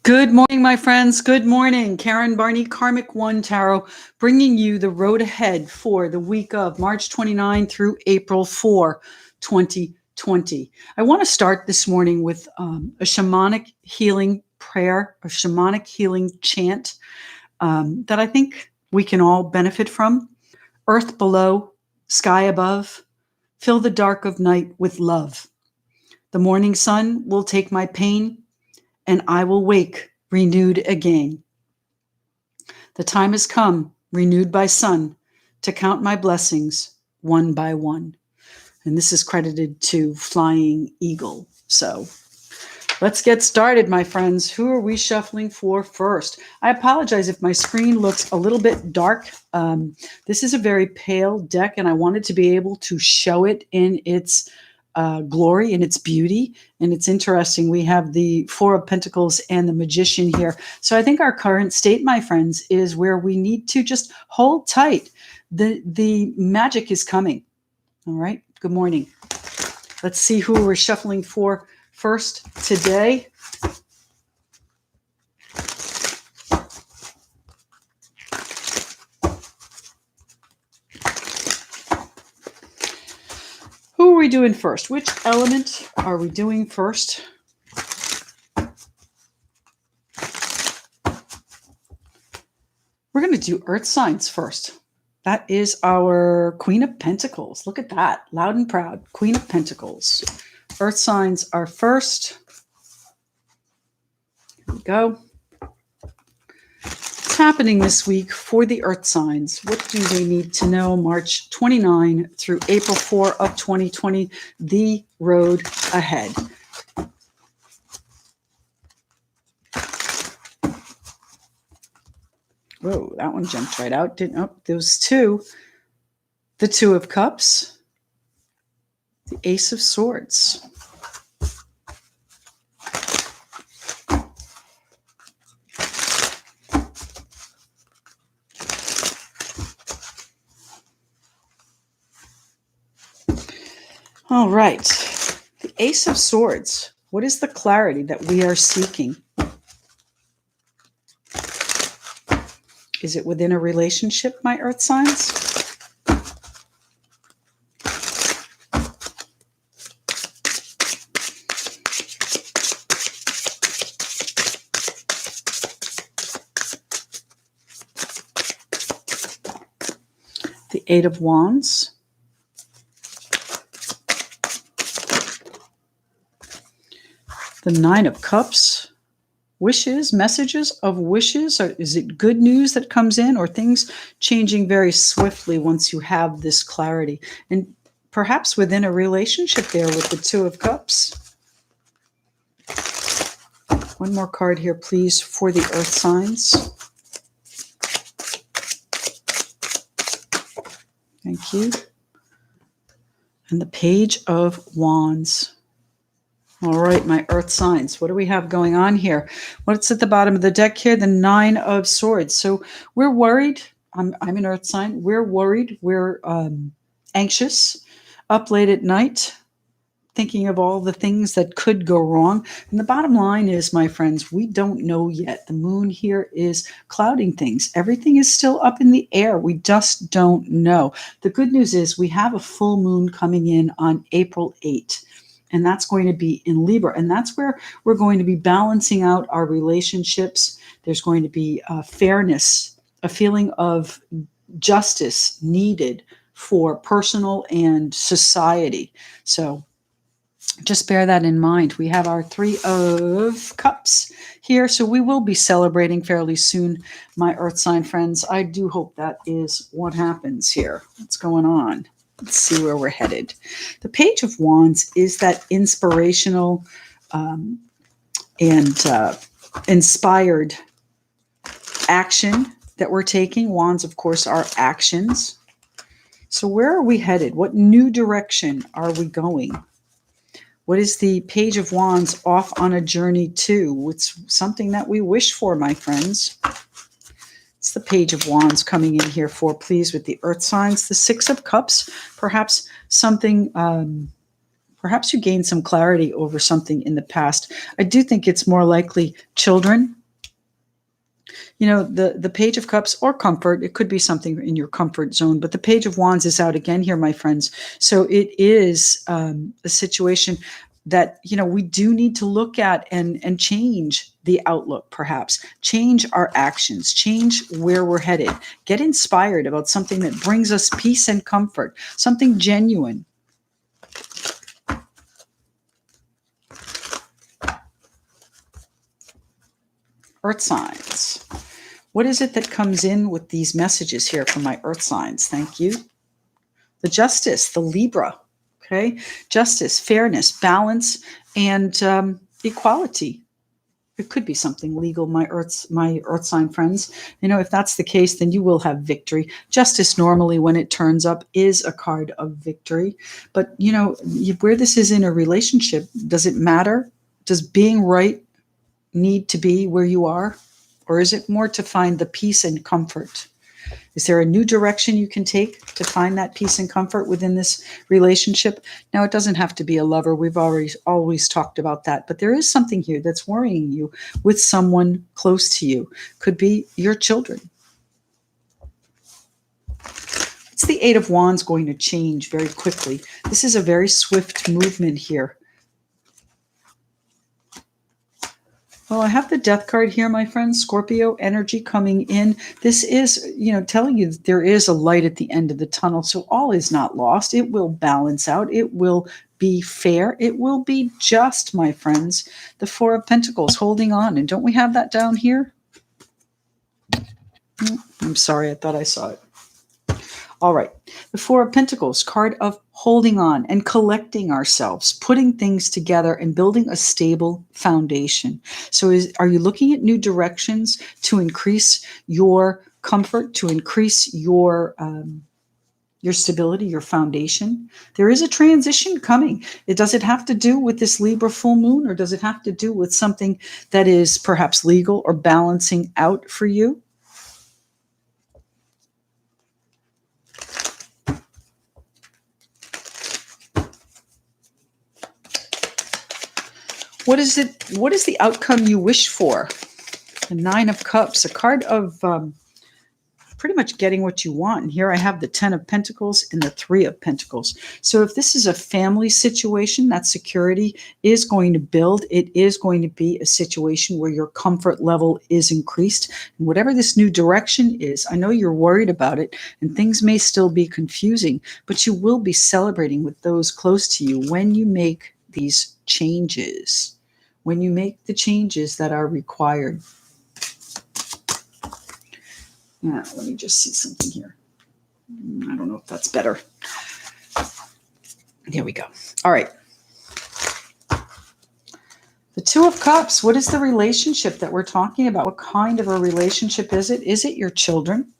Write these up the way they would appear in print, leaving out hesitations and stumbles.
Good morning, my friends. Good morning. Karen Barney, Karmic One Tarot, bringing you the road ahead for the week of March 29 through April 4, 2020. I want to start this morning with a shamanic healing prayer, a shamanic healing chant that I think we can all benefit from. Earth below, sky above, fill the dark of night with love. The morning sun will take my pain, and I will wake renewed again. The time has come, renewed by sun, to count my blessings one by one. And this is credited to Flying Eagle. So let's get started, my friends. Who are we shuffling for first? I apologize if my screen looks a little bit dark. This is a very pale deck, and I wanted to be able to show it in its glory and its beauty. And it's interesting. We have the Four of Pentacles and the Magician here. So I think our current state, my friends, is where we need to just hold tight. The magic is coming. All right. Good morning. Let's see who we're shuffling for first today. Who are we doing first? Which element are we doing first? We're going to do earth signs first. That is our Queen of Pentacles. Look at that. Loud and proud. Queen of Pentacles. Earth signs are first. Here we go. What's happening this week for the earth signs? What do they need to know? March 29 through April 4 of 2020. The road ahead. Whoa, that one jumped right out. Didn't, oh, those two. The Two of Cups. The Ace of Swords. All right. The Ace of Swords. What is the clarity that we are seeking? Is it within a relationship, my earth signs? The Eight of Wands. The Nine of Cups. Wishes, messages of wishes. Or is it good news that comes in, or things changing very swiftly once you have this clarity? And perhaps within a relationship there with the Two of Cups. One more card here, please, for the earth signs. Thank you. And the Page of Wands. All right, my earth signs. What do we have going on here? What's at the bottom of the deck here? The Nine of Swords. So we're worried. I'm an earth sign. We're worried. We're anxious, up late at night, thinking of all the things that could go wrong. And the bottom line is, my friends, we don't know yet. The moon here is clouding things. Everything is still up in the air. We just don't know. The good news is we have a full moon coming in on April 8th. And that's going to be in Libra. And that's where we're going to be balancing out our relationships. There's going to be fairness, a feeling of justice needed for personal and society. So just bear that in mind. We have our Three of Cups here. So we will be celebrating fairly soon, my earth sign friends. I do hope that is what happens here. What's going on? Let's see where we're headed. The Page of Wands is that inspirational and inspired action that we're taking. Wands, of course, are actions. So where are we headed? What new direction are we going? What is the Page of Wands off on a journey to? It's something that we wish for, my friends. It's the Page of Wands coming in here for, please, with the earth signs. The Six of Cups, perhaps something Perhaps you gained some clarity over something in the past. I do think it's more likely children. You know, the Page of Cups or comfort, it could be something in your comfort zone, but the Page of Wands is out again here, my friends. So it is a situation that, you know, we do need to look at and change the outlook, perhaps change our actions, change where we're headed, get inspired about something that brings us peace and comfort, something genuine. Earth signs. What is it that comes in with these messages here from my earth signs? Thank you. The Justice, the Libra, okay? Justice, fairness, balance, and equality. It could be something legal, my earth sign friends. You know, if that's the case, then you will have victory. Justice normally, when it turns up, is a card of victory. But, you know, where this is in a relationship, does it matter? Does being right need to be where you are? Or is it more to find the peace and comfort? Is there a new direction you can take to find that peace and comfort within this relationship? Now, it doesn't have to be a lover. We've always talked about that. But there is something here that's worrying you with someone close to you. Could be your children. It's the Eight of Wands going to change very quickly. This is a very swift movement here. Well, I have the Death card here, my friends. Scorpio energy coming in. This is, you know, telling you that there is a light at the end of the tunnel. So all is not lost. It will balance out. It will be fair. It will be just, my friends. The Four of Pentacles holding on. And don't we have that down here? I'm sorry. I thought I saw it. All right. The Four of Pentacles, card of holding on and collecting ourselves, putting things together and building a stable foundation. So are you looking at new directions to increase your comfort, to increase your stability, your foundation? There is a transition coming. Does it have to do with this Libra full moon, or does it have to do with something that is perhaps legal or balancing out for you? What is it? What is the outcome you wish for? The Nine of Cups, a card of pretty much getting what you want. And here I have the Ten of Pentacles and the Three of Pentacles. So if this is a family situation, that security is going to build. It is going to be a situation where your comfort level is increased. And whatever this new direction is, I know you're worried about it and things may still be confusing, but you will be celebrating with those close to you when you make these changes, when you make the changes that are required. Now, let me just see something here. I don't know if that's better. There we go. All right. The Two of Cups. What is the relationship that we're talking about? What kind of a relationship is it? Is it your children?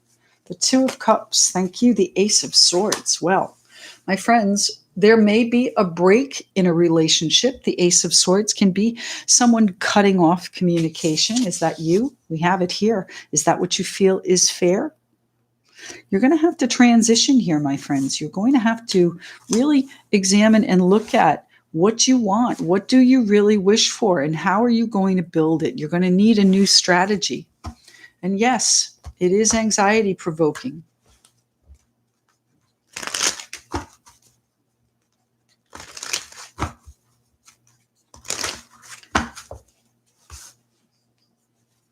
The Two of Cups. Thank you. The Ace of Swords. Well, my friends, there may be a break in a relationship. The Ace of Swords can be someone cutting off communication. Is that you? We have it here. Is that what you feel is fair? You're going to have to transition here, my friends. You're going to have to really examine and look at what you want. What do you really wish for? And how are you going to build it? You're going to need a new strategy. And yes, it is anxiety provoking.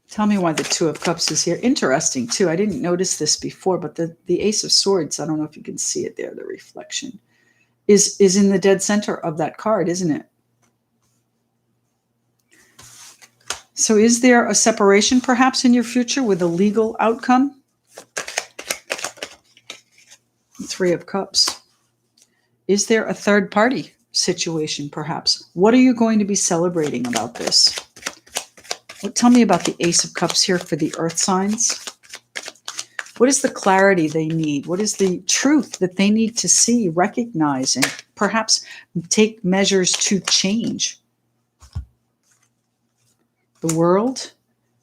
Tell me why the Two of Cups is here. Interesting, too. I didn't notice this before, but the Ace of Swords, I don't know if you can see it there, the reflection, is in the dead center of that card, isn't it? So is there a separation, perhaps, in your future with a legal outcome? Three of Cups. Is there a third party situation, perhaps? What are you going to be celebrating about this? Tell me about the Ace of Cups here for the earth signs. What is the clarity they need? What is the truth that they need to see, recognize, and perhaps take measures to change? The World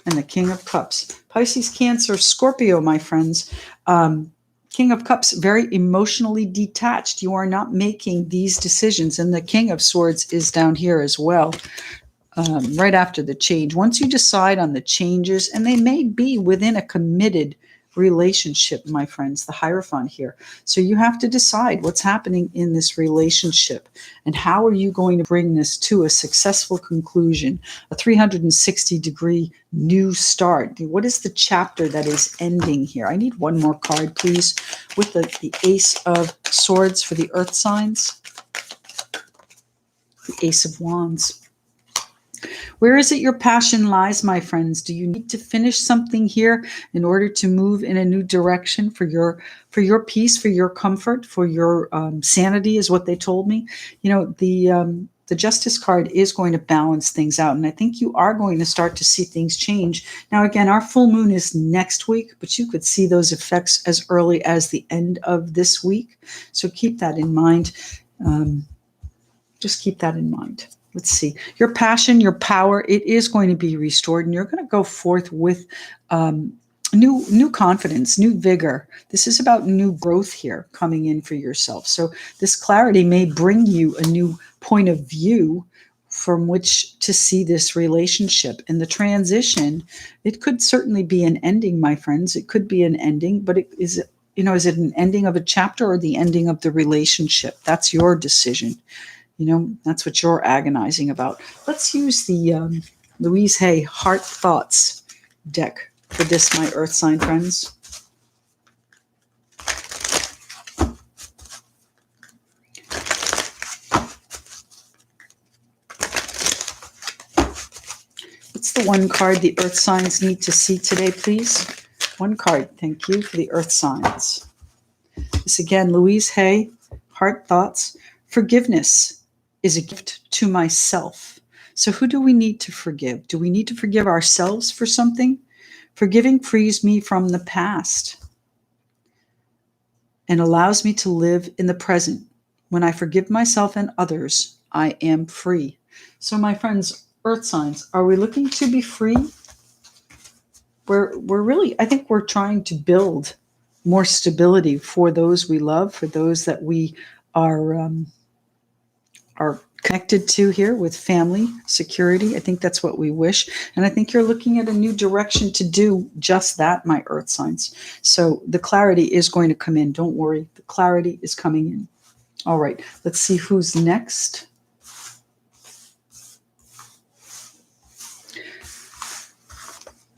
and the King of Cups. Pisces, Cancer, Scorpio, my friends. King of Cups, very emotionally detached. You are not making these decisions. And the King of Swords is down here as well, right after the change. Once you decide on the changes, and they may be within a committed relationship, my friends, the Hierophant here. So you have to decide what's happening in this relationship and how are you going to bring this to a successful conclusion, a 360-degree new start. What is the chapter that is ending here? I need one more card, please, with the Ace of Swords for the Earth signs, the Ace of Wands. Where is it your passion lies, my friends? Do you need to finish something here in order to move in a new direction for your peace, for your comfort, for your sanity, is what they told me. You know, the Justice card is going to balance things out, and I think you are going to start to see things change. Now, again, our full moon is next week, but you could see those effects as early as the end of this week. So keep that in mind. Just keep that in mind. Let's see. Your passion, your power, it is going to be restored, and you're going to go forth with new confidence, new vigor. This is about new growth here coming in for yourself. So this clarity may bring you a new point of view from which to see this relationship. And the transition, it could certainly be an ending, my friends. It could be an ending, but is it an ending of a chapter or the ending of the relationship? That's your decision. That's what you're agonizing about. Let's use the Louise Hay Heart Thoughts deck for this, my Earth sign friends. What's the one card the Earth signs need to see today, please? One card, thank you, for the Earth signs. This again, Louise Hay, Heart Thoughts. Forgiveness is a gift to myself. So who do we need to forgive? Do we need to forgive ourselves for something? Forgiving frees me from the past and allows me to live in the present. When I forgive myself and others, I am free. So my friends, Earth signs, are we looking to be free? We're really, I think we're trying to build more stability for those we love, for those that we are connected to here with family, security. I think that's what we wish. And I think you're looking at a new direction to do just that, my Earth signs. So the clarity is going to come in. Don't worry. The clarity is coming in. All right. Let's see who's next.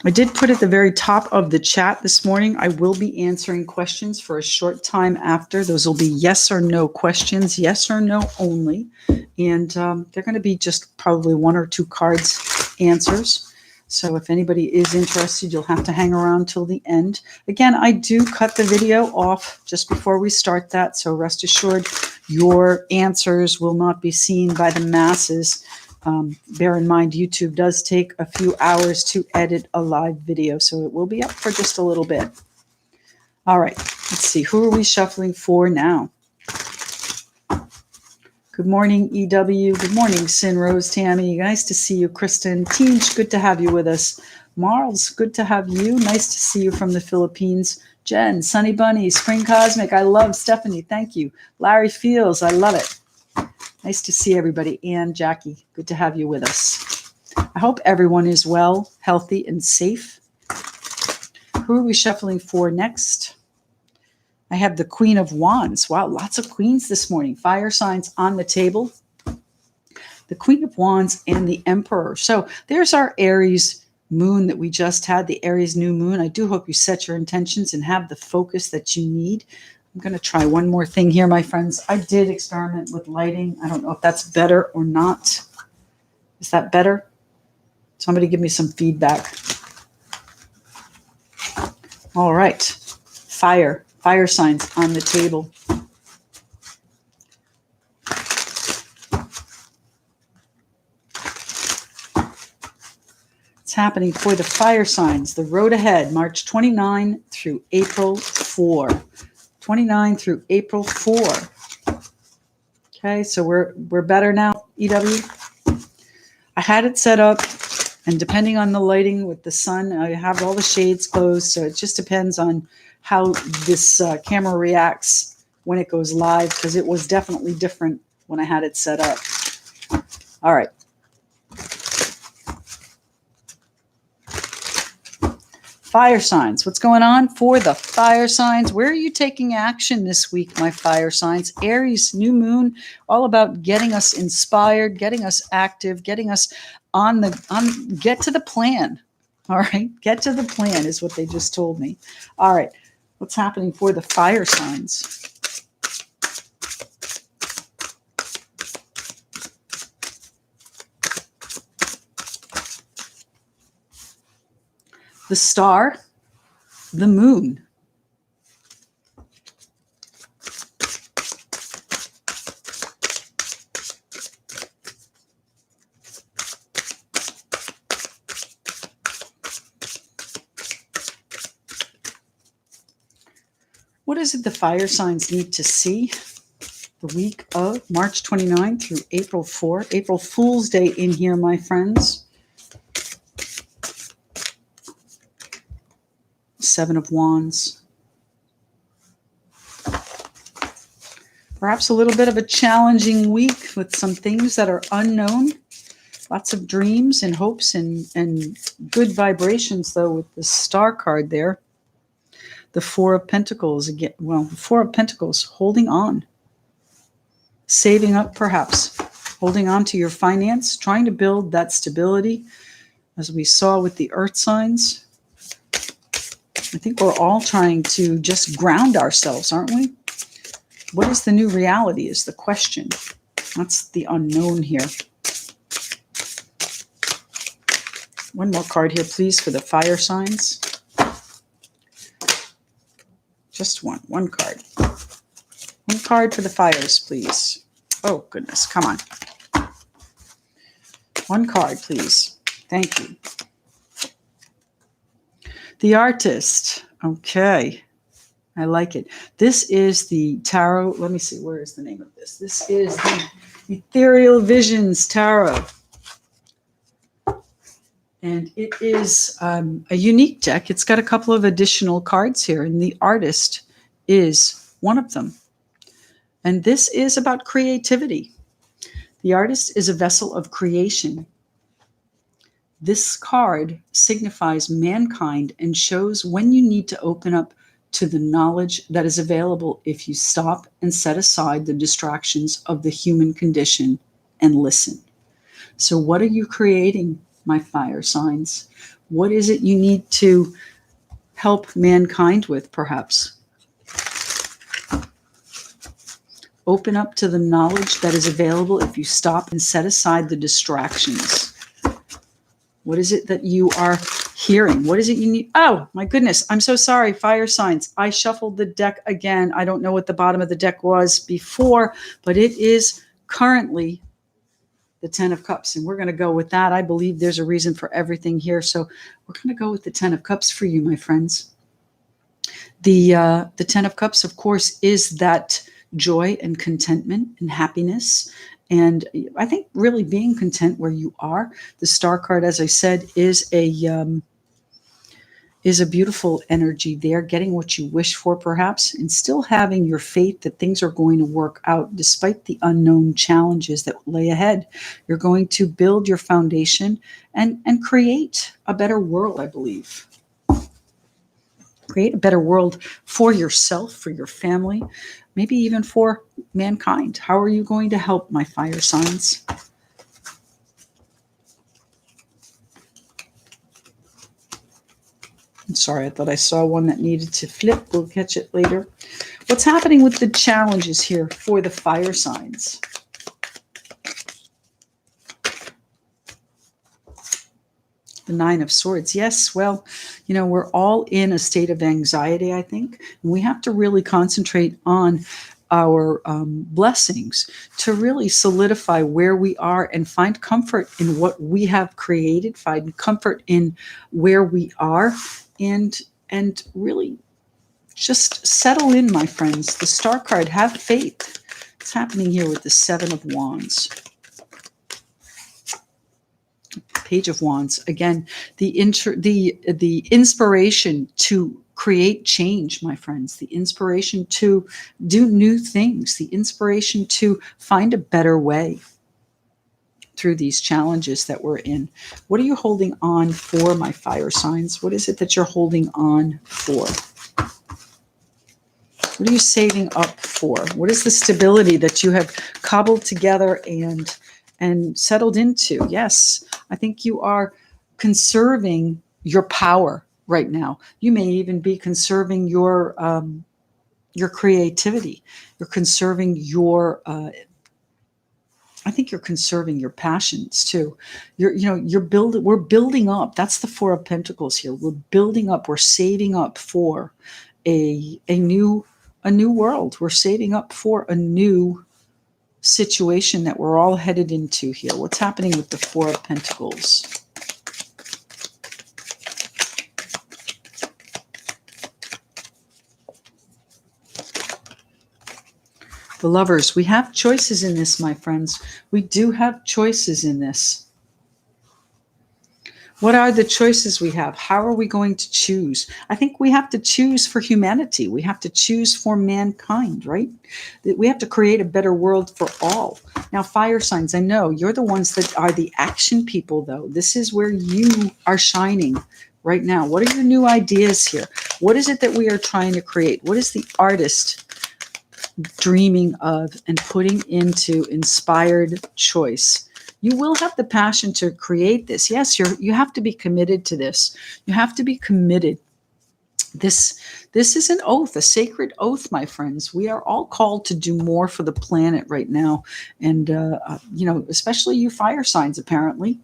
I did put at the very top of the chat this morning, I will be answering questions for a short time after. Those will be yes or no questions, yes or no only. And they're going to be just probably one or two cards answers. So if anybody is interested, you'll have to hang around till the end. Again, I do cut the video off just before we start that. So rest assured, your answers will not be seen by the masses. Bear in mind, YouTube does take a few hours to edit a live video, so it will be up for just a little bit. All right, let's see. Who are we shuffling for now? Good morning, EW. Good morning, Sin Rose, Tammy. Nice to see you, Kristen. Teach, good to have you with us. Marls, good to have you. Nice to see you from the Philippines. Jen, Sunny Bunny, Spring Cosmic. I love Stephanie. Thank you. Larry Fields, I love it. Nice to see everybody. And Jackie, good to have you with us. I hope everyone is well, healthy, and safe. Who are we shuffling for next? I have the Queen of Wands. Wow, lots of queens this morning. Fire signs on the table. The Queen of Wands and the Emperor. So there's our Aries moon that we just had, the Aries new moon. I do hope you set your intentions and have the focus that you need. I'm going to try one more thing here, my friends. I did experiment with lighting. I don't know if that's better or not. Is that better? Somebody give me some feedback. All right. Fire signs on the table. It's happening for the fire signs. The road ahead, March 29 through April 4. 29 through April 4. Okay, so we're better now, EW. I had it set up And depending on the lighting with the sun, I have all the shades closed. So it just depends on how this camera reacts when it goes live, because it was definitely different when I had it set up. All right. Fire signs. What's going on for the fire signs? Where are you taking action this week, my fire signs? Aries, new moon, all about getting us inspired, getting us active, getting us get to the plan. All right. Get to the plan is what they just told me. All right. What's happening for the fire signs? The star, the moon. What is it the fire signs need to see the week of March 29 through April 4? April Fool's Day in here, my friends. Seven of Wands. Perhaps a little bit of a challenging week with some things that are unknown. Lots of dreams and hopes and good vibrations, though, with the star card there. The Four of Pentacles again. Well, the Four of Pentacles, holding on. Saving up, perhaps. Holding on to your finance, trying to build that stability, as we saw with the earth signs. I think we're all trying to just ground ourselves, aren't we? What is the new reality is the question. That's the unknown here. One more card here, please, for the fire signs. Just one card. One card for the fires, please. Oh, goodness. Come on. One card, please. Thank you. The Artist. Okay. I like it. This is the Tarot. Let me see. Where is the name of this? This is the Ethereal Visions Tarot. And it is a unique deck. It's got a couple of additional cards here, and the Artist is one of them. And this is about creativity. The Artist is a vessel of creation. This card signifies mankind and shows when you need to open up to the knowledge that is available if you stop and set aside the distractions of the human condition and listen. So what are you creating, my fire signs? What is it you need to help mankind with, perhaps? Open up to the knowledge that is available if you stop and set aside the distractions. What is it that you are hearing? What is it you need? Oh, my goodness. I'm so sorry, fire signs. I shuffled the deck again. I don't know what the bottom of the deck was before, but it is currently the Ten of Cups, and we're going to go with that. I believe there's a reason for everything here, so we're going to go with the Ten of Cups for you, my friends. The Ten of Cups, of course, is that joy and contentment and happiness. And I think really being content where you are. The Star card, as I said, is a beautiful energy there, getting what you wish for, perhaps, and still having your faith that things are going to work out despite the unknown challenges that lay ahead. You're going to build your foundation and create a better world, I believe. Create a better world for yourself, for your family, maybe even for mankind. How are you going to help, my fire signs? I'm sorry, I thought I saw one that needed to flip. We'll catch it later. What's happening with the challenges here for the fire signs? The Nine of Swords. Yes, well, you know, we're all in a state of anxiety, I think. And we have to really concentrate on our blessings to really solidify where we are and find comfort in what we have created, find comfort in where we are, and really just settle in, my friends. The Star card, have faith. What's happening here with the Seven of Wands? Page of Wands. Again, the inspiration to create change, my friends, the inspiration to do new things, the inspiration to find a better way through these challenges that we're in. What are you holding on for, my fire signs? What is it that you're holding on for? What are you saving up for? What is the stability that you have cobbled together and settled into? Yes, I think you are conserving your power right now. You may even be conserving your creativity. You're conserving your I think you're conserving your passions too. We're building up. That's the Four of Pentacles here. We're building up. We're saving up for a new world. We're saving up for a new situation that we're all headed into here. What's happening with the Four of Pentacles? The Lovers, we have choices in this, my friends. We do have choices in this. What are the choices we have? How are we going to choose? I think we have to choose for humanity. We have to choose for mankind, right? We have to create a better world for all. Now, fire signs, I know you're the ones that are the action people, though. This is where you are shining right now. What are your new ideas here? What is it that we are trying to create? What is the artist dreaming of and putting into inspired choice? You will have the passion to create this. Yes, you have to be committed to this. You have to be committed. This is an oath, a sacred oath, my friends. We are all called to do more for the planet right now. And, especially you fire signs, apparently.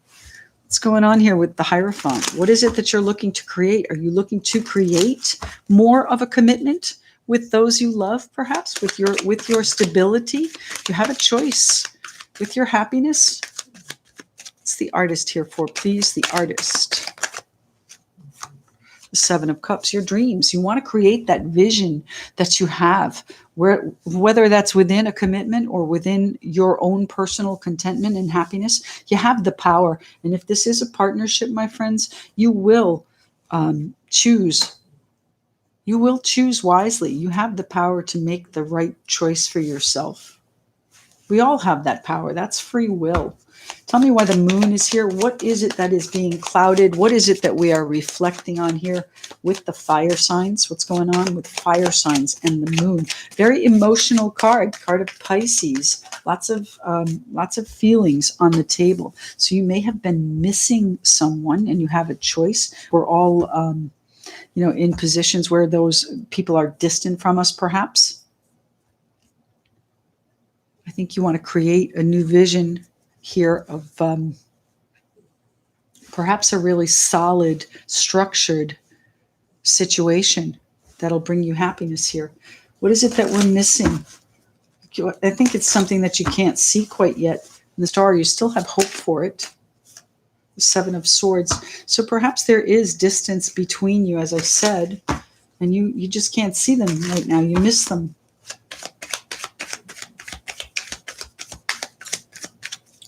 What's going on here with the Hierophant? What is it that you're looking to create? Are you looking to create more of a commitment with those you love, perhaps with your stability? You have a choice with your happiness. What's the artist here for, please? The artist. The Seven of Cups, your dreams. You want to create that vision that you have, whether that's within a commitment or within your own personal contentment and happiness. You have the power. And if this is a partnership, my friends, you will choose. You will choose wisely. You have the power to make the right choice for yourself. We all have that power. That's free will. Tell me why the moon is here. What is it that is being clouded? What is it that we are reflecting on here with the fire signs? What's going on with fire signs and the moon? Very emotional card of Pisces. Lots of feelings on the table. So you may have been missing someone and you have a choice. We're all in positions where those people are distant from us, perhaps. I think you want to create a new vision here of perhaps a really solid, structured situation that'll bring you happiness here. What is it that we're missing? I think it's something that you can't see quite yet. In the star, you still have hope for it. The Seven of Swords. So perhaps there is distance between you, as I said, and you just can't see them right now. You miss them.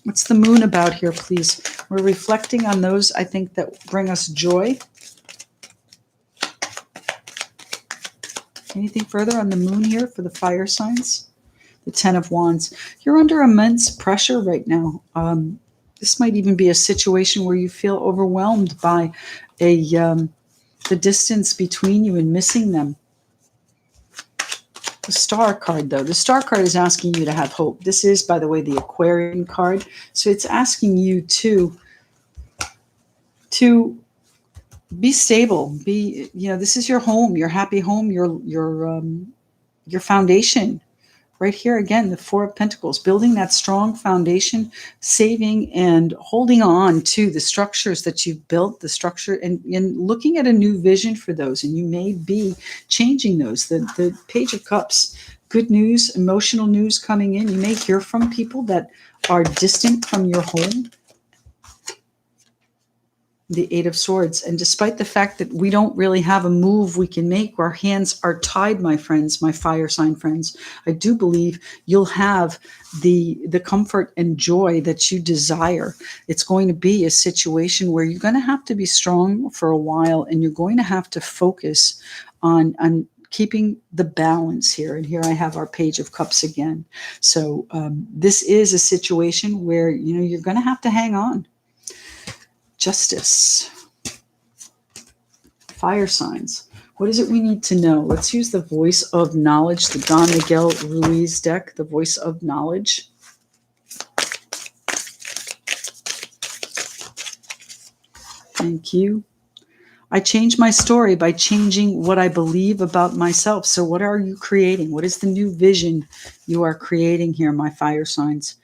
What's the moon about here, please? We're reflecting on those, I think, that bring us joy. Anything further on the moon here for the fire signs? The Ten of Wands. You're under immense pressure right now. This might even be a situation where you feel overwhelmed by the distance between you and missing them. The Star card, though. The Star card is asking you to have hope. This is, by the way, the Aquarian card. So it's asking you to be stable. This is your home, your happy home, your foundation. Right here again, the Four of Pentacles, building that strong foundation, saving and holding on to the structures that you've built, the structure, and looking at a new vision for those. And you may be changing those. The Page of Cups, good news, emotional news coming in. You may hear from people that are distant from your home. the Eight of Swords. And despite the fact that we don't really have a move we can make, our hands are tied, my friends, my fire sign friends, I do believe you'll have the comfort and joy that you desire. It's going to be a situation where you're going to have to be strong for a while, and you're going to have to focus on keeping the balance here. And here I have our Page of Cups again. So this is a situation where, you're going to have to hang on. Justice. Fire signs. What is it we need to know? Let's use the Voice of Knowledge, the Don Miguel Ruiz deck, the Voice of Knowledge. Thank you. I change my story by changing what I believe about myself. So what are you creating? What is the new vision you are creating here, my fire signs?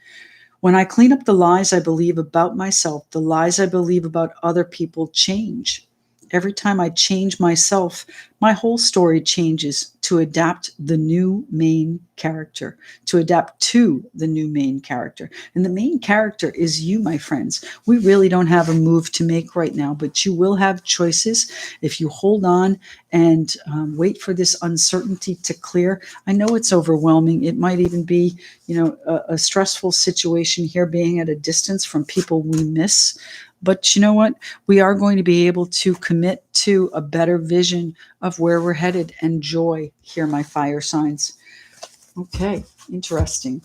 When I clean up the lies I believe about myself, the lies I believe about other people change. Every time I change myself, my whole story changes to adapt the new main character, to adapt to the new main character. And the main character is you, my friends. We really don't have a move to make right now, but you will have choices if you hold on and wait for this uncertainty to clear. I know it's overwhelming. It might even be, a stressful situation here, being at a distance from people we miss. But you know what? We are going to be able to commit to a better vision of where we're headed, and joy here, my fire signs. Okay, interesting.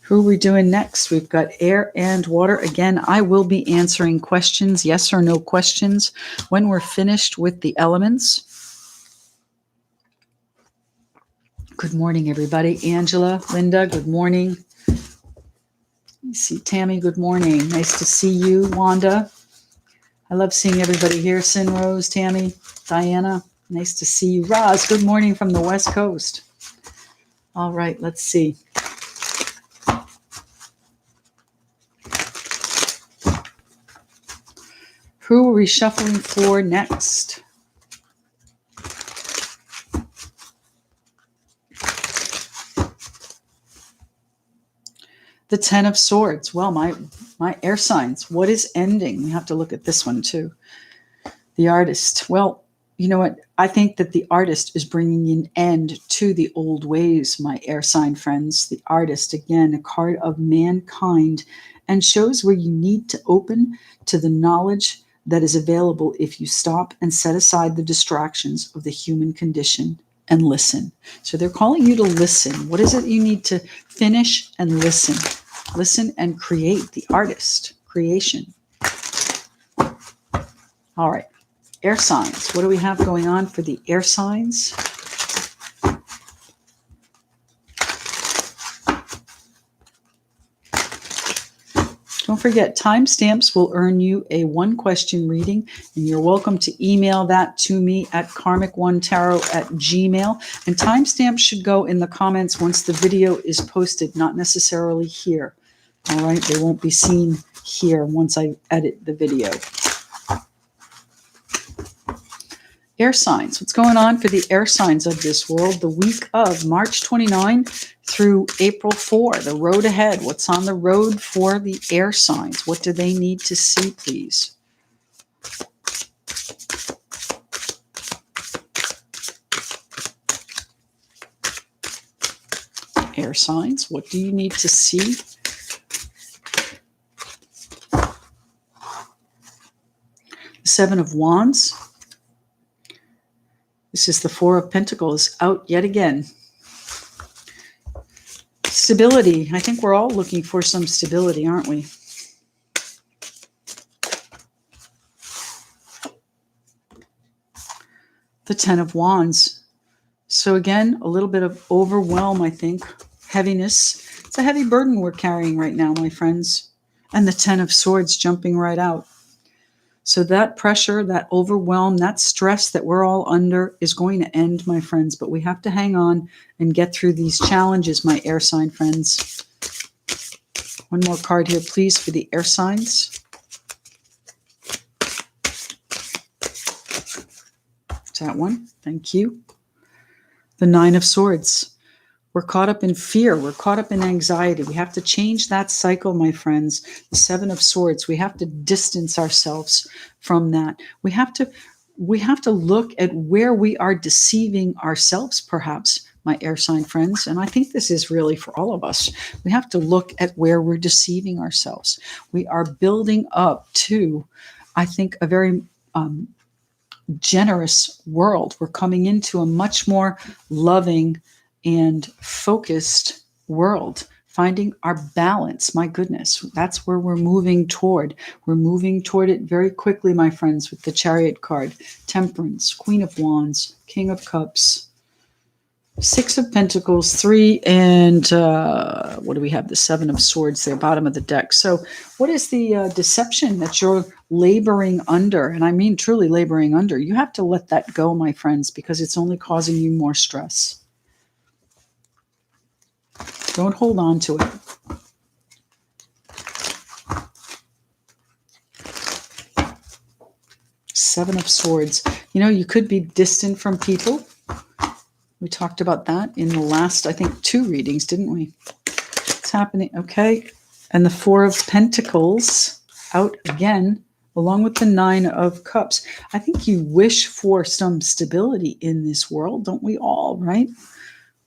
Who are we doing next? We've got air and water. Again, I will be answering questions, yes or no questions, when we're finished with the elements. Good morning, everybody. Angela, Linda, good morning. You see Tammy, good morning. Nice to see you. Wanda, I love seeing everybody here. Sin Rose, Tammy, Diana, nice to see you. Roz, good morning from the West Coast. All right, let's see. Who are we shuffling for next? The Ten of Swords. Well, my air signs. What is ending? We have to look at this one too. The Artist. Well, you know what? I think that the Artist is bringing an end to the old ways, my air sign friends. The Artist, again, a card of mankind, and shows where you need to open to the knowledge that is available if you stop and set aside the distractions of the human condition and listen. So they're calling you to listen. What is it you need to finish and listen? Listen and create. The Artist, creation. All right. Air signs. What do we have going on for the air signs? Don't forget, timestamps will earn you a one-question reading, and you're welcome to email that to me at karmic1tarot@gmail. And timestamps should go in the comments once the video is posted, not necessarily here. All right, they won't be seen here once I edit the video. Air signs. What's going on for the air signs of this world? The week of March 29 through April 4, the road ahead. What's on the road for the air signs? What do they need to see, please? Air signs, what do you need to see? The Seven of Wands. This is the Four of Pentacles out yet again. Stability. I think we're all looking for some stability, aren't we? The Ten of Wands. So again, a little bit of overwhelm, I think. Heaviness. It's a heavy burden we're carrying right now, my friends. And the Ten of Swords jumping right out. So that pressure, that overwhelm, that stress that we're all under is going to end, my friends. But we have to hang on and get through these challenges, my air sign friends. One more card here, please, for the air signs. That one. Thank you. The Nine of Swords. We're caught up in fear. We're caught up in anxiety. We have to change that cycle, my friends. The Seven of Swords. We have to distance ourselves from that. We have to look at where we are deceiving ourselves, perhaps, my air sign friends. And I think this is really for all of us. We have to look at where we're deceiving ourselves. We are building up to, I think, a very generous world. We're coming into a much more loving and focused world, finding our balance. My goodness, that's where we're moving toward. We're moving toward it very quickly, my friends, with the Chariot card, Temperance, Queen of Wands, King of Cups, Six of Pentacles, 3, and what do we have? The Seven of Swords there, bottom of the deck. So what is the deception that you're laboring under? And I mean truly laboring under. You have to let that go, my friends, because it's only causing you more stress. Don't hold on to it. Seven of Swords. You know, you could be distant from people. We talked about that in the last, I think, 2 readings, didn't we? What's happening? Okay. And the Four of Pentacles out again, along with the Nine of Cups. I think you wish for some stability in this world, don't we all, right?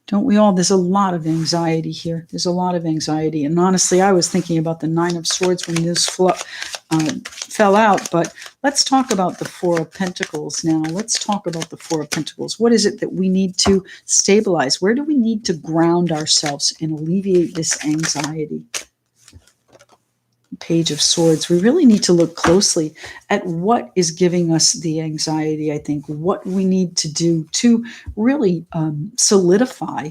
Don't we all? There's a lot of anxiety here. There's a lot of anxiety. And honestly, I was thinking about the Nine of Swords when this fell out. But let's talk about the Four of Pentacles now. Let's talk about the Four of Pentacles. What is it that we need to stabilize? Where do we need to ground ourselves and alleviate this anxiety? Page of Swords. We really need to look closely at what is giving us the anxiety, I think, what we need to do to really solidify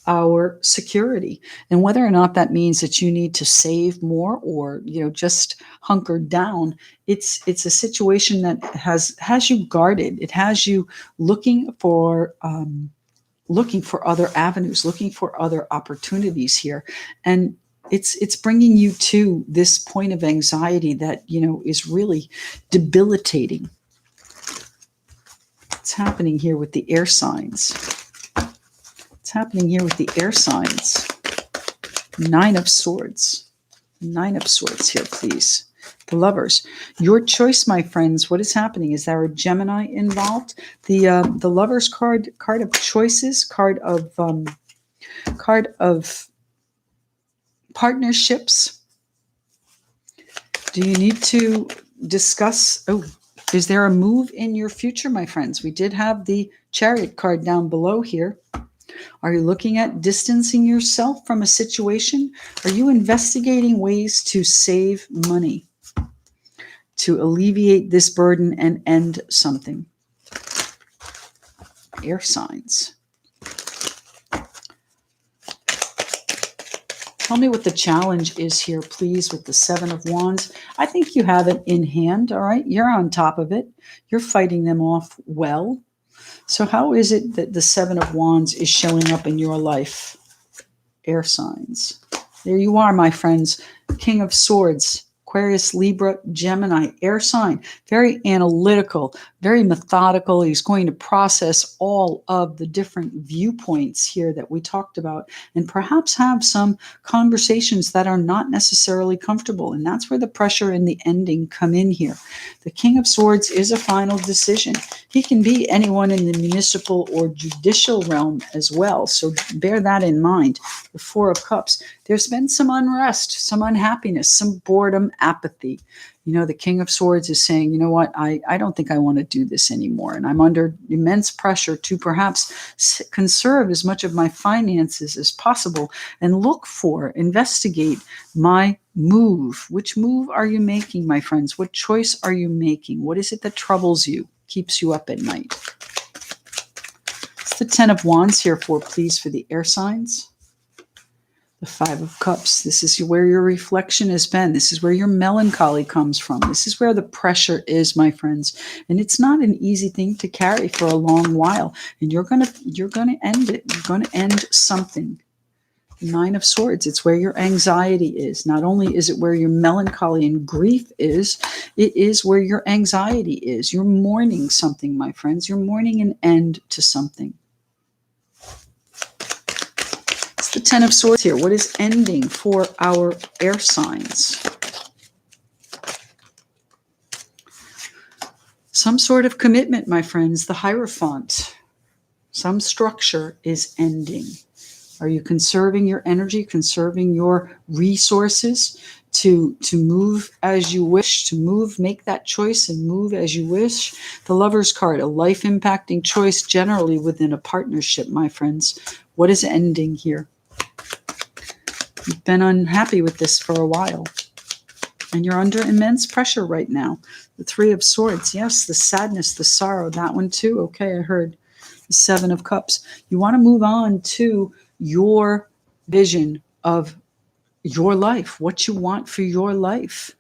our security, and whether or not that means that you need to save more or, you know, just hunker down. It's a situation that has you guarded. It has you looking for other avenues, looking for other opportunities here. And it's bringing you to this point of anxiety that, you know, is really debilitating. What's happening here with the air signs? What's happening here with the air signs? Nine of Swords. Nine of Swords here, please. The Lovers. Your choice, my friends. What is happening? Is there a Gemini involved? The Lovers card of choices, card of partnerships. Do you need to discuss? Oh, is there a move in your future, my friends? We did have the Chariot card down below here. Are you looking at distancing yourself from a situation? Are you investigating ways to save money, to alleviate this burden and end something? Air signs. Tell me what the challenge is here, please, with the Seven of Wands. I think you have it in hand, all right? You're on top of it. You're fighting them off well. So how is it that the Seven of Wands is showing up in your life? Air signs. There you are, my friends. King of Swords. Aquarius, Libra, Gemini, air sign, very analytical, very methodical. He's going to process all of the different viewpoints here that we talked about and perhaps have some conversations that are not necessarily comfortable. And that's where the pressure and the ending come in here. The King of Swords is a final decision. He can be anyone in the municipal or judicial realm as well. So bear that in mind. The Four of Cups. There's been some unrest, some unhappiness, some boredom, apathy. You know, the King of Swords is saying, you know what, I don't think I want to do this anymore. And I'm under immense pressure to perhaps conserve as much of my finances as possible and investigate my move. Which move are you making, my friends? What choice are you making? What is it that troubles you, keeps you up at night? It's the Ten of Wands here please, for the air signs. The Five of Cups. This is where your reflection has been. This is where your melancholy comes from. This is where the pressure is, my friends. And it's not an easy thing to carry for a long while. And you're gonna end it. You're gonna end something. Nine of Swords. It's where your anxiety is. Not only is it where your melancholy and grief is, it is where your anxiety is. You're mourning something, my friends. You're mourning an end to something. The Ten of Swords here. What is ending for our air signs? Some sort of commitment, my friends. The Hierophant. Some structure is ending. Are you conserving your energy, conserving your resources to move as you wish, to move, make that choice and move as you wish? The Lover's card, a life-impacting choice generally within a partnership, my friends. What is ending here? You've been unhappy with this for a while, and you're under immense pressure right now. The Three of Swords, yes, the sadness, the sorrow, that one too. Okay, I heard. The Seven of Cups. You want to move on to your vision of your life, what you want for your life.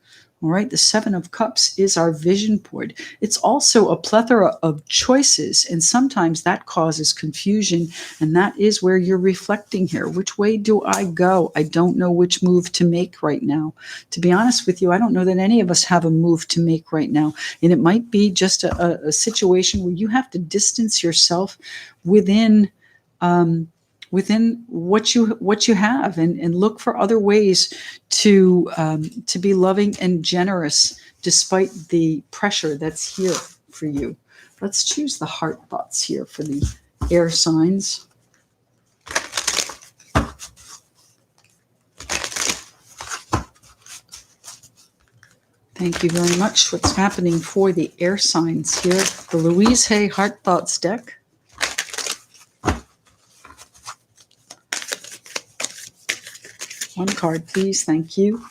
All right, the Seven of Cups is our vision board. It's also a plethora of choices, and sometimes that causes confusion, and that is where you're reflecting here. Which way do I go? I don't know which move to make right now. To be honest with you, I don't know that any of us have a move to make right now, and it might be just a situation where you have to distance yourself within what you have, and look for other ways to be loving and generous despite the pressure that's here for you. Let's choose the heart thoughts here for the air signs. Thank you very much. What's happening for the air signs here? The Louise Hay Heart Thoughts deck. One card, please. Thank you.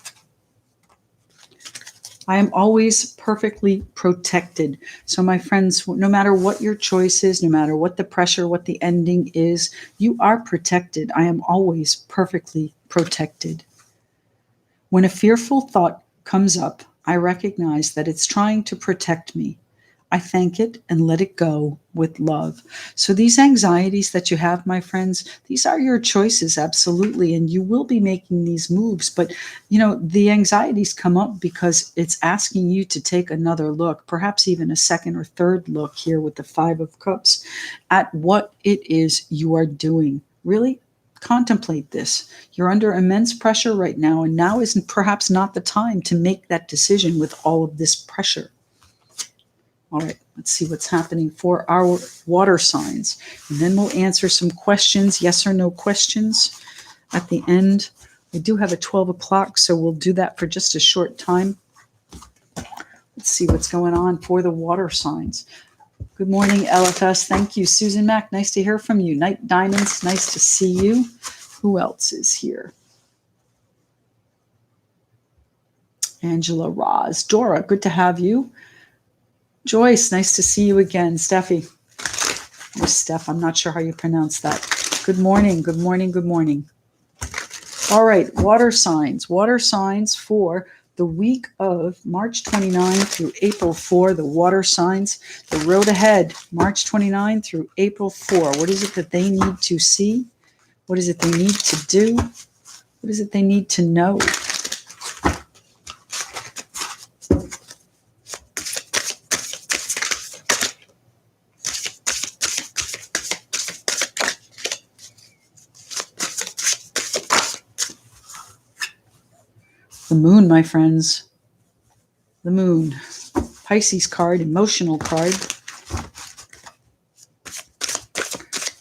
I am always perfectly protected. So my friends, no matter what your choice is, no matter what the pressure, what the ending is, you are protected. I am always perfectly protected. When a fearful thought comes up, I recognize that it's trying to protect me. I thank it and let it go with love. So these anxieties that you have, my friends, these are your choices, absolutely. And you will be making these moves. But, the anxieties come up because it's asking you to take another look, perhaps even a second or third look here with the Five of Cups, at what it is you are doing. Really contemplate this. You're under immense pressure right now, and now isn't perhaps not the time to make that decision with all of this pressure. All right, let's see what's happening for our water signs. And then we'll answer some questions, yes or no questions at the end. We do have a 12 o'clock, so we'll do that for just a short time. Let's see what's going on for the water signs. Good morning, LFS. Thank you. Susan Mack, nice to hear from you. Night Diamonds, nice to see you. Who else is here? Angela Roz. Dora, good to have you. Joyce, nice to see you again. Steffi, or Steph, I'm not sure how you pronounce that. Good morning, good morning, good morning. All right, water signs. Water signs for the week of March 29 through April 4, the water signs. The road ahead, March 29 through April 4. What is it that they need to see? What is it they need to do? What is it they need to know? The moon, my friends. The moon. Pisces card, emotional card.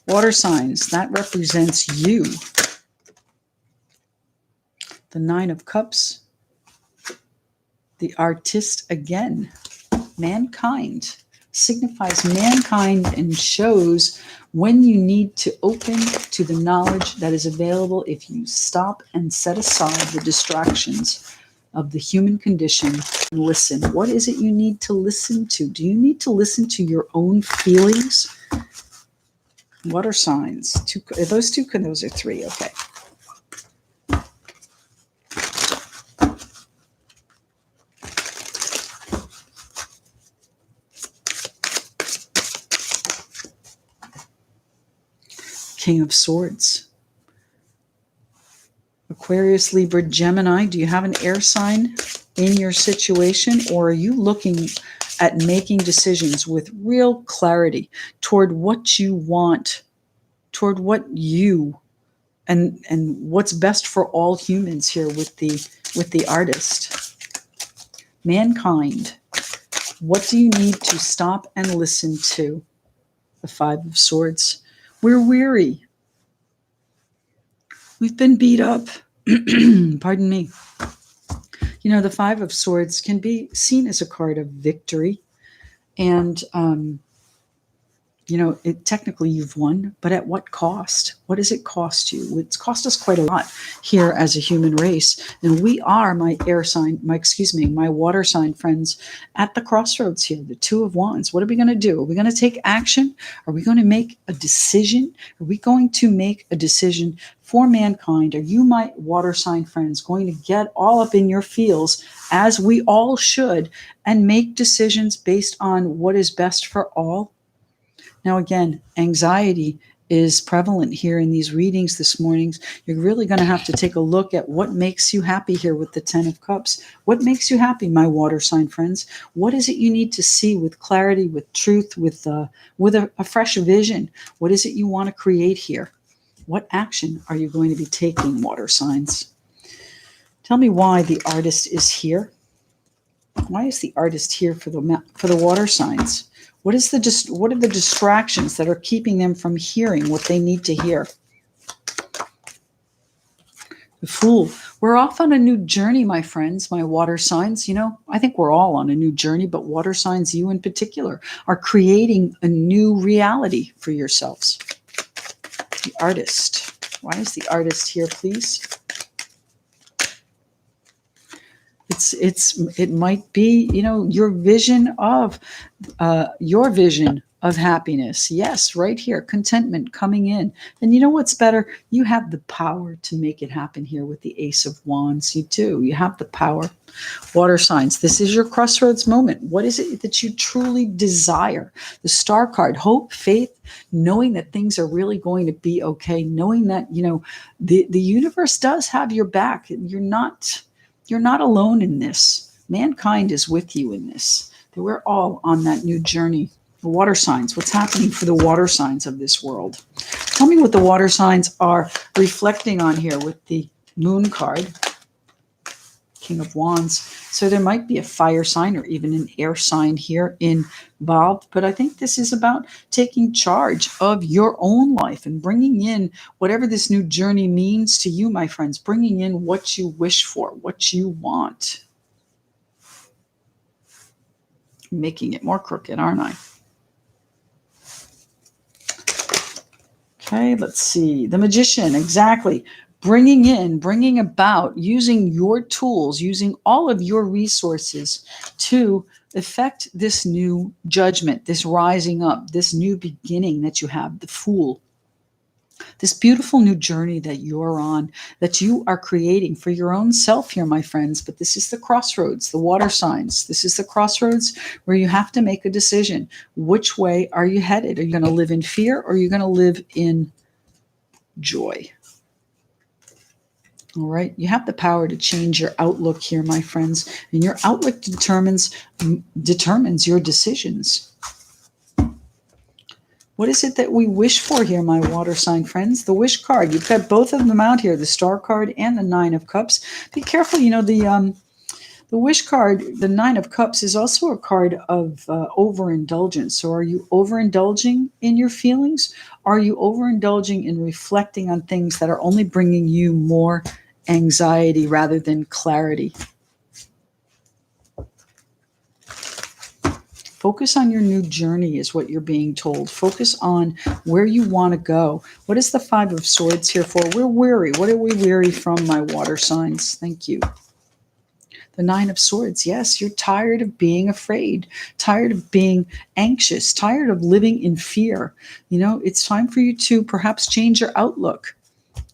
Water signs, that represents you. The Nine of Cups. The Artist again. Mankind. Signifies mankind and shows when you need to open to the knowledge that is available if you stop and set aside the distractions of the human condition and listen. What is it you need to listen to? Do you need to listen to your own feelings? Water signs. Those are three. Okay. King of Swords. Aquarius, Libra, Gemini. Do you have an air sign in your situation, or are you looking at making decisions with real clarity toward what you want, toward what you and what's best for all humans here with the artist. Mankind, what do you need to stop and listen to? The Five of Swords. We're weary. We've been beat up. Pardon me. You know, the Five of Swords can be seen as a card of victory. And, you know, technically you've won, but at what cost? What does it cost you? It's cost us quite a lot here as a human race. And we are my water sign friends at the crossroads here, the Two of Wands. What are we going to do? Are we going to take action? Are we going to make a decision? Are we going to make a decision for mankind? Are you, my water sign friends, going to get all up in your feels, as we all should, and make decisions based on what is best for all? Now, again, anxiety is prevalent here in these readings this morning. You're really going to have to take a look at what makes you happy here with the Ten of Cups. What makes you happy, my water sign friends? What is it you need to see with clarity, with truth, with a fresh vision? What is it you want to create here? What action are you going to be taking, water signs? Tell me why the artist is here. Why is the artist here for the water signs? What are the distractions that are keeping them from hearing what they need to hear? The Fool. We're off on a new journey, my friends, my water signs. You know, I think we're all on a new journey, but water signs, you in particular, are creating a new reality for yourselves. The artist. Why is the artist here, please? It might be, you know, your vision of happiness. Yes, right here, contentment coming in. And you know what's better? You have the power to make it happen here with the Ace of Wands. You do. You have the power. Water signs, this is your crossroads moment. What is it that you truly desire? The Star card, hope, faith, knowing that things are really going to be okay, knowing that, you know, the universe does have your back. You're not alone in this. Mankind is with you in this. We're all on that new journey. The water signs, what's happening for the water signs of this world? Tell me what the water signs are reflecting on here with the Moon card, King of Wands. So there might be a fire sign or even an air sign here involved, but I think this is about taking charge of your own life and bringing in whatever this new journey means to you, my friends, bringing in what you wish for, what you want. Making it more crooked, aren't I? Okay, let's see. The Magician, exactly. Bringing about, using your tools, using all of your resources to effect this new judgment, this rising up, this new beginning that you have, the Fool. This beautiful new journey that you're on, that you are creating for your own self here, my friends. But this is the crossroads, the water signs. This is the crossroads where you have to make a decision. Which way are you headed? Are you going to live in fear or are you going to live in joy? All right. You have the power to change your outlook here, my friends. And your outlook determines your decisions. What is it that we wish for here, my water sign friends? The Wish card. You've got both of them out here, the Star card and the Nine of Cups. Be careful. You know, the Wish card, the Nine of Cups, is also a card of overindulgence. So are you overindulging in your feelings? Are you overindulging in reflecting on things that are only bringing you more anxiety rather than clarity? Focus on your new journey is what you're being told. Focus on where you want to go. What is the Five of Swords here for? We're weary. What are we weary from, my water signs? Thank you. The Nine of Swords. Yes, you're tired of being afraid, tired of being anxious, tired of living in fear. You know, it's time for you to perhaps change your outlook.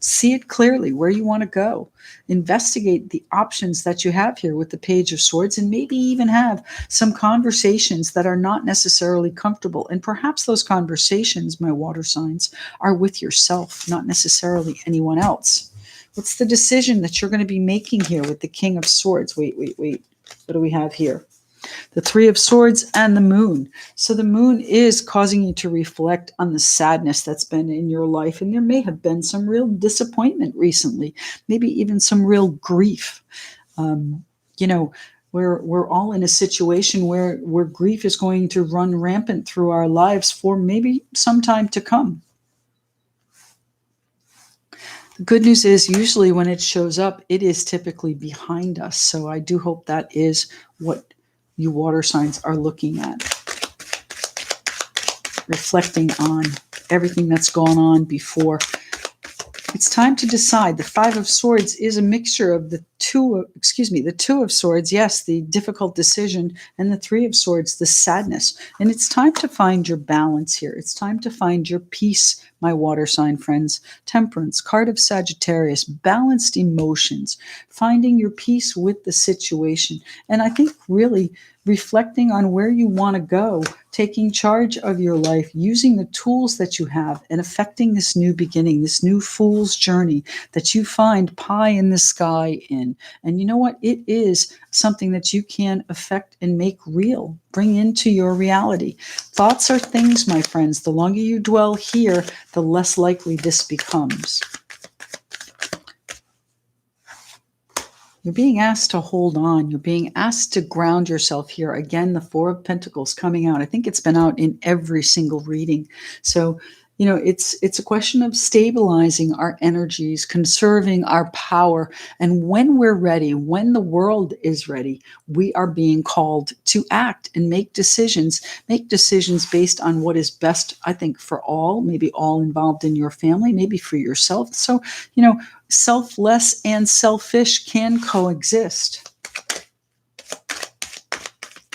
See it clearly where you want to go. Investigate the options that you have here with the Page of Swords, and maybe even have some conversations that are not necessarily comfortable. And perhaps those conversations, my water signs, are with yourself, not necessarily anyone else. What's the decision that you're going to be making here with the King of Swords? Wait. What do we have here? The Three of Swords and the Moon. So the moon is causing you to reflect on the sadness that's been in your life. And there may have been some real disappointment recently, maybe even some real grief. Um, you know, we're all in a situation where grief is going to run rampant through our lives for maybe some time to come. The good news is usually when it shows up, it is typically behind us. So I do hope that is what you water signs are looking at, reflecting on everything that's gone on before. It's time to decide. The Five of Swords is a mixture of the Two of Swords, yes, the difficult decision, and the Three of Swords, the sadness. And it's time to find your balance here. It's time to find your peace, my water sign friends. Temperance, card of Sagittarius, balanced emotions, finding your peace with the situation. And I think really reflecting on where you want to go, taking charge of your life, using the tools that you have, and affecting this new beginning, this new fool's journey that you find pie in the sky in. And you know what? It is something that you can affect and make real, bring into your reality. Thoughts are things, my friends. The longer you dwell here, the less likely this becomes. You're being asked to hold on. You're being asked to ground yourself here. Again, the Four of Pentacles coming out. I think it's been out in every single reading. So, it's a question of stabilizing our energies, conserving our power. And when we're ready, when the world is ready, we are being called to act and make decisions based on what is best, I think, for all, maybe all involved in your family, maybe for yourself. So, selfless and selfish can coexist.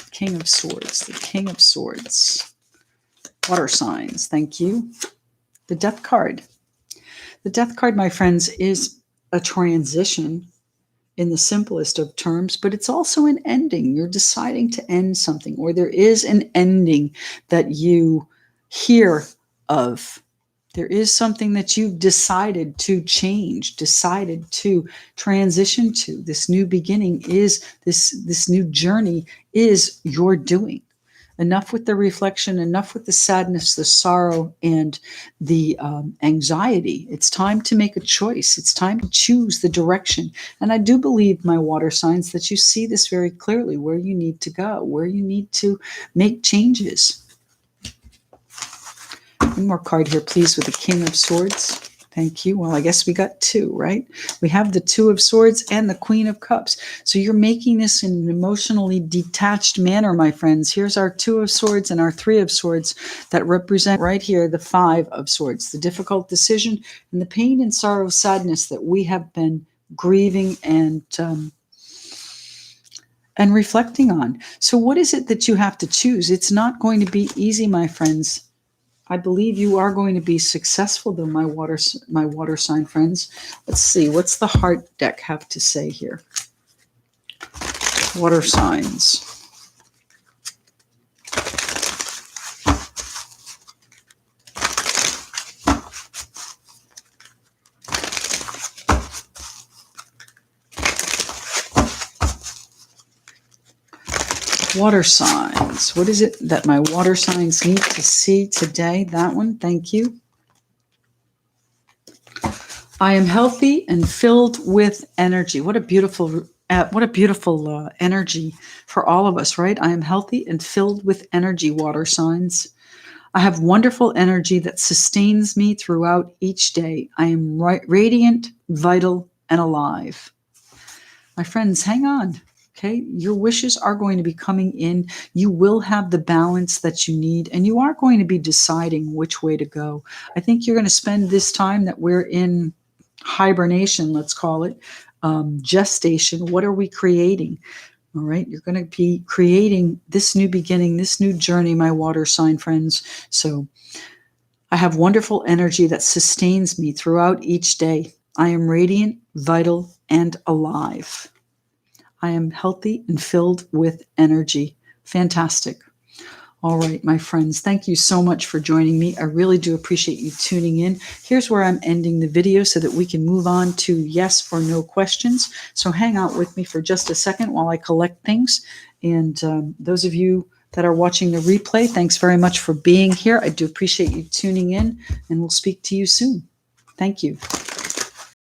King of Swords, the King of Swords. Water signs, thank you. The Death card. The Death card, my friends, is a transition in the simplest of terms, but it's also an ending. You're deciding to end something, or there is an ending that you hear of. There is something that you've decided to change, decided to transition to. This new beginning is this new journey is your doing. Enough with the reflection, enough with the sadness, the sorrow, and the anxiety. It's time to make a choice. It's time to choose the direction. And I do believe, my water signs, that you see this very clearly, where you need to go, where you need to make changes. One more card here, please, with the King of Swords. Thank you. Well, I guess we got two, right? We have the Two of Swords and the Queen of Cups. So you're making this in an emotionally detached manner, my friends. Here's our Two of Swords and our Three of Swords that represent right here the Five of Swords, the difficult decision and the pain and sorrow, sadness that we have been grieving and reflecting on. So what is it that you have to choose? It's not going to be easy, my friends. I believe you are going to be successful, though, my water sign friends. Let's see, what's the heart deck have to say here? Water signs. Water signs. What is it that my water signs need to see today? That one. Thank you. I am healthy and filled with energy. What a beautiful energy for all of us, right? I am healthy and filled with energy, water signs. I have wonderful energy that sustains me throughout each day. I am radiant, vital, and alive. My friends, hang on. Okay, your wishes are going to be coming in. You will have the balance that you need, and you are going to be deciding which way to go. I think you're going to spend this time that we're in hibernation, let's call it, gestation. What are we creating? All right, you're going to be creating this new beginning, this new journey, my water sign friends. So I have wonderful energy that sustains me throughout each day. I am radiant, vital, and alive. I am healthy and filled with energy. Fantastic. All right, my friends, thank you so much for joining me. I really do appreciate you tuning in. Here's where I'm ending the video so that we can move on to yes or no questions. So hang out with me for just a second while I collect things. And those of you that are watching the replay, thanks very much for being here. I do appreciate you tuning in, and we'll speak to you soon. Thank you.